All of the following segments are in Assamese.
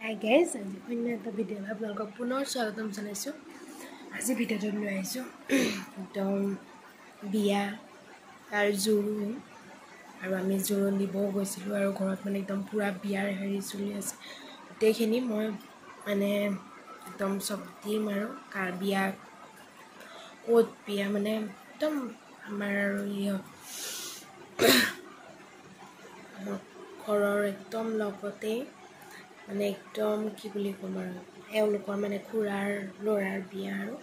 Hi guys, আজি অন্য এটা ভিডিঅ' আপোনালোকক পুনৰ স্বাগতম জনাইছোঁ। আজি ভিডিঅ'টো লৈ আহিছোঁ একদম বিয়া আৰু জোৰোণ, আৰু আমি জোৰোণ দিব গৈছিলোঁ আৰু ঘৰত মানে একদম পূৰা বিয়াৰ হেৰি চলি আছে। গোটেইখিনি মই মানে একদম চব দিম আৰু বিয়া ক'ত বিয়া মানে একদম আমাৰ আৰু ঘৰৰ একদম লগতে মানে একদম কি বুলি ক'ম আৰু এওঁলোকৰ মানে খুৰাৰ ল'ৰাৰ বিয়া আৰু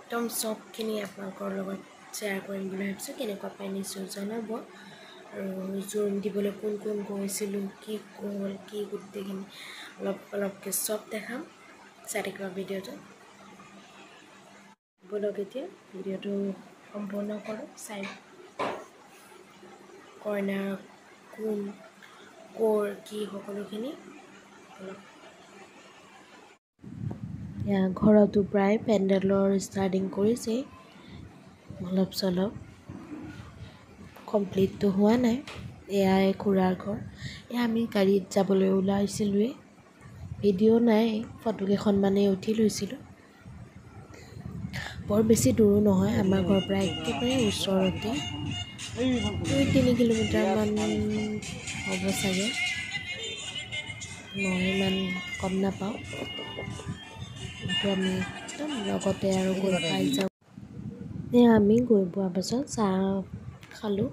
একদম চবখিনি আপোনালোকৰ লগত শ্বেয়াৰ কৰিম বুলি ভাবিছোঁ। কেনেকুৱা পাই নিশ্চয় জনাব, আৰু জোৰোণ দিবলৈ কোন কোন গৈছিলোঁ, কি হ'ল, কি গোটেইখিনি অলপকৈ চব দেখাম। চাই থাকিবা ভিডিঅ'টো। বলক এতিয়া ভিডিঅ'টো সম্পূৰ্ণ কৰোঁ। চাই কইনা কোন ক'ৰ কি সকলোখিনি ঘৰতো প্ৰায় পেণ্ডেলৰ ষ্টাৰ্টিং কৰিছেই, অলপ চলপ কমপ্লিটটো হোৱা নাই। এয়াই খুৰাৰ ঘৰ। এয়া আমি গাড়ীত যাবলৈ ওলাইছিলোঁৱেই, ভিডিঅ' নাই, ফটোকেইখনমানেই উঠি লৈছিলোঁ। বৰ বেছি দূৰো নহয়, আমাৰ ঘৰৰ পৰা একেবাৰে ওচৰতে, 2-3 কিলোমিটাৰমান হ'ব চাগে, মই ইমান গম নাপাওঁ। কিন্তু আমি একদম লগতে আৰু গৈ পাই যাওঁ। আমি গৈ পোৱাৰ পাছত চাহ খালোঁ।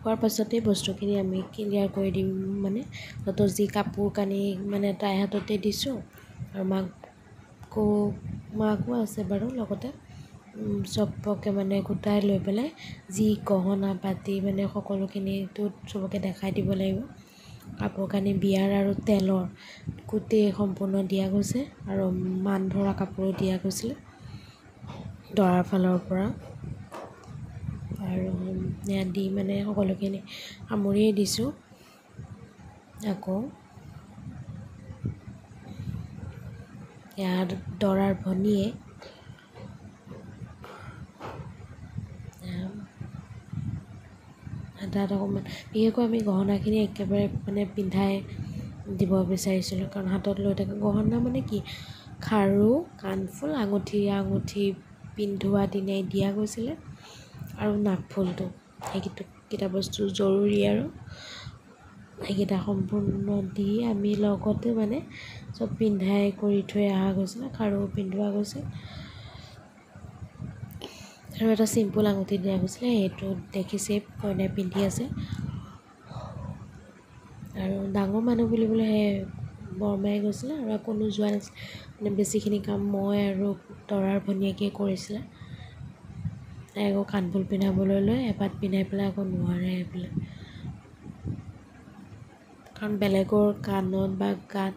খোৱাৰ পাছতেই বস্তুখিনি আমি ক্লিয়াৰ কৰি দিম, মানে সিহঁতৰ যি কাপোৰ কানি মানে তাইৰ হাততে দিছোঁ, আৰু মাকো আছে বাৰু লগতে। চবকে মানে গোটাই লৈ পেলাই যি গহনা পাতি মানে সকলোখিনিতো চবকে দেখাই দিব লাগিব। কাপোৰ কানি বিয়াৰ আৰু তেলৰ গোটেই সম্পূৰ্ণ দিয়া গৈছে, আৰু মান ধৰা কাপোৰো দিয়া গৈছিলে দৰাৰ ফালৰ পৰা, আৰু ইয়াত দি মানে সকলোখিনি সামৰিয়েই দিছোঁ। আকৌ ইয়াত দৰাৰ ভনীয়ে তাত অকণমান বিশেষকৈ আমি গহনাখিনি একেবাৰে মানে পিন্ধাই দিব বিচাৰিছিলোঁ, কাৰণ হাতত লৈ থকা গহনা মানে কি, খাৰু, কাণফুল, আঙুঠি পিন্ধোৱা দিনাই দিয়া গৈছিলে, আৰু নাকফুলটো, সেইকেইটা বস্তু জৰুৰী, আৰু সেইকেইটা সম্পূৰ্ণ দি আমি লগতে মানে চব পিন্ধাই কৰি থৈ অহা গৈছিলে। খাৰু পিন্ধোৱা গৈছিল, আৰু এটা চিম্পুল আঙুঠি দিয়া গৈছিলে, সেইটো দেখিছেই কইনাই পিন্ধি আছে। আৰু ডাঙৰ মানুহ বুলিবলৈ সেই বৰমাই গৈছিলে, আৰু কোনো যোৱা নাছিলে, মানে বেছিখিনি কাম মই আৰু দৰাৰ ভনীয়েকেই কৰিছিলে। তাই আকৌ কাণফুল পিন্ধাবলৈ লৈ এপাত পিন্ধাই পেলাই আকৌ নোৱাৰে এইবিলাক, কাৰণ বেলেগৰ কাণত বা গাত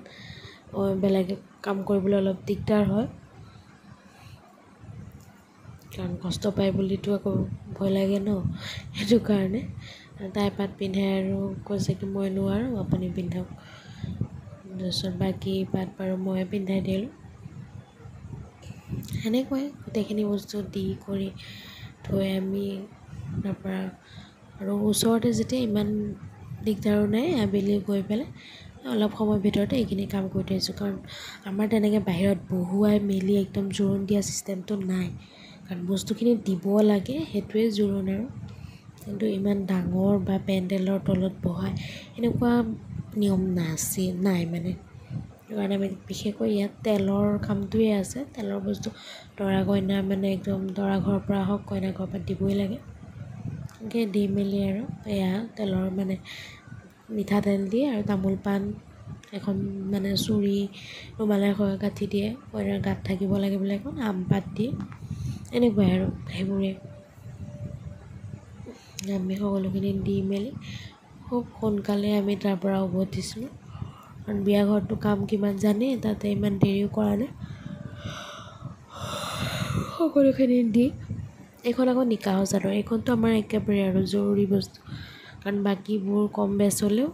বেলেগে কাম কৰিবলৈ অলপ দিগদাৰ হয়, কাৰণ কষ্ট পায় বুলিতো আকৌ ভয় লাগে ন, সেইটো কাৰণে তাই এপাত পিন্ধাই আৰু কৈছে কি মই নোৱাৰোঁ, আপুনি পিন্ধক। তাৰপিছত বাকী পাত বাৰু ময়ে পিন্ধাই দিলোঁ। সেনেকুৱাই গোটেইখিনি বস্তু দি কৰি থৈ আমি তাৰপৰা, আৰু ওচৰতে যেতিয়া ইমান দিগদাৰো নাই, আবেলি গৈ পেলাই অলপ সময়ৰ ভিতৰতে এইখিনি কাম কৰি থৈছোঁ, কাৰণ আমাৰ তেনেকৈ বাহিৰত বহুৱাই মেলি একদম জোৰোণ দিয়া ছিষ্টেমটো নাই, কাৰণ বস্তুখিনি দিব লাগে, সেইটোৱে জোৰোণ। আৰু কিন্তু ইমান ডাঙৰ বা পেণ্ডেলৰ তলত বহাই এনেকুৱা নিয়ম নাই মানে, সেইকাৰণে আমি বিশেষকৈ ইয়াত তেলৰ কামটোৱে আছে। তেলৰ বস্তু দৰা কইনা মানে একদম দৰা ঘৰৰ পৰা হওক কইনা ঘৰৰ পৰা দিবই লাগে, এনেকৈ দি মেলি আৰু এয়া তেলৰ মানে মিঠাতেল দিয়ে, আৰু তামোল পাণ এখন মানে চুৰি ৰুমালে গাঁঠি দিয়ে, কইনাৰ গাত থাকিব লাগে বোলে, এখন আম পাত দিয়ে, এনেকুৱাই আৰু সেইবোৰে আমি সকলোখিনি দি মেলি খুব সোনকালে আমি তাৰ পৰা উভতিছিলোঁ, কাৰণ বিয়া ঘৰটো কাম কিমান জানেই, তাতে ইমান দেৰিও কৰা নাই। সকলোখিনি দি এইখন আকৌ নিকাহৰ চাদৰ, এইখনতো আমাৰ একেবাৰে আৰু জৰুৰী বস্তু, কাৰণ বাকীবোৰ কম বেছ হ'লেও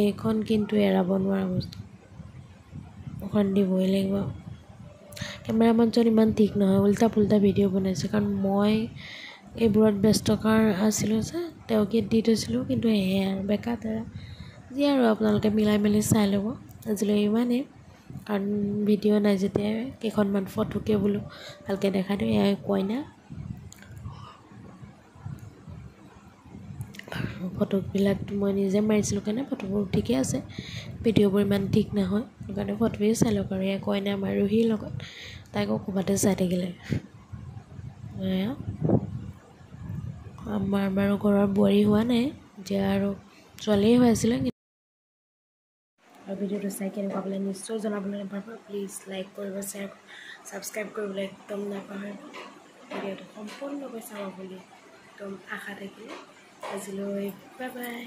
এইখন কিন্তু এৰাব নোৱাৰা বস্তু, এইখন দিবই লাগিব। কেমেৰামেনজন ইমান ঠিক নহয়, উল্টা পুল্টা ভিডিঅ' বনাইছে, কাৰণ মই এইবোৰত ব্যস্তকাৰ আছিলোঁ যে তেওঁকে দি থৈছিলোঁ, কিন্তু সেয়াই আৰু বেকা তেৰা যি, আৰু আপোনালোকে মিলাই মেলি চাই ল'ব। আজিলৈ ইমানেই, কাৰণ ভিডিঅ' নাই যেতিয়া কেইখনমান ফটোকে বোলো ভালকৈ দেখাই দিওঁ। এয়া কইনা, ফটোবিলাকতো মই নিজে মাৰিছিলোঁ কাৰণে ফটোবোৰ ঠিকে আছে, ভিডিঅ'বোৰ ইমান ঠিক নহয়, সেইকাৰণে ফটোৱে চাই লওক। আৰু এয়া কইনা আমাৰ ৰুহীৰ লগত, তাইকো ক'ৰবাতে চাই থাকিলে। এয়া আমাৰ বাৰু ঘৰৰ বোৱাৰী হোৱা নাই, এতিয়া আৰু ছোৱালীয়ে হৈ আছিলে। আৰু ভিডিঅ'টো চাই কেনেকুৱা পালে নিশ্চয় জনাবলৈ নাপাহৰিব। প্লিজ লাইক কৰিব, শ্বেয়াৰ, ছাবস্ক্ৰাইব কৰিবলৈ একদম নাপাহৰিব। ভিডিঅ'টো সম্পূৰ্ণকৈ চাব বুলি একদম আশা থাকিলে। আজিলৈ বাই বাই।